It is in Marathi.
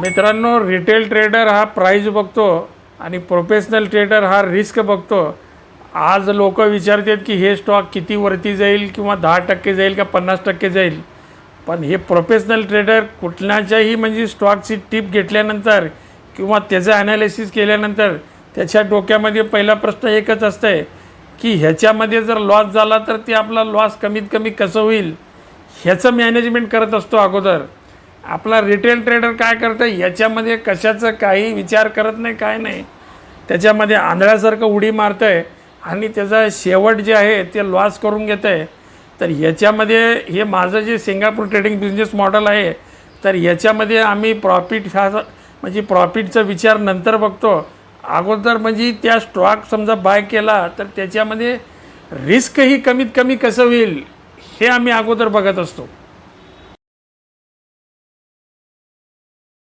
मित्रांनो, रिटेल ट्रेडर हा प्राइस बघतो आणि प्रोफेशनल ट्रेडर हा रिस्क बघतो। आज लोक विचारतात की हे स्टॉक किती वरती जाईल किंवा 10% जाईल का 50% जाईल, पण हे प्रोफेशनल ट्रेडर कुठल्याच्याही म्हणजे स्टॉकची टिप घेतल्यानंतर किंवा त्याचं ॲनालिसिस केल्यानंतर त्याच्या डोक्यामध्ये पहिला प्रश्न एकच असतं की ह्याच्यामध्ये जर लॉस झाला तर ते आपला लॉस कमीत कमी कसं होईल ह्याचं मॅनेजमेंट करत असतो अगोदर। आपला रिटेल ट्रेडर काय करतं, याच्यामध्ये कशाचं काही विचार करत नाही, काय नाही, त्याच्यामध्ये आंधळ्यासारखं उडी मारतं आहे आणि त्याचा शेवट जे आहे ते लॉस करून घेतं आहे। तर याच्यामध्ये हे माझं जे सिंगापूर ट्रेडिंग बिझनेस मॉडेल आहे, तर याच्यामध्ये आम्ही प्रॉफिट हा म्हणजे प्रॉफिटचा विचार नंतर बघतो। अगोदर म्हणजे त्या स्टॉक समजा बाय केला तर त्याच्यामध्ये रिस्कही कमीत कमी कसं होईल हे आम्ही अगोदर बघत असतो।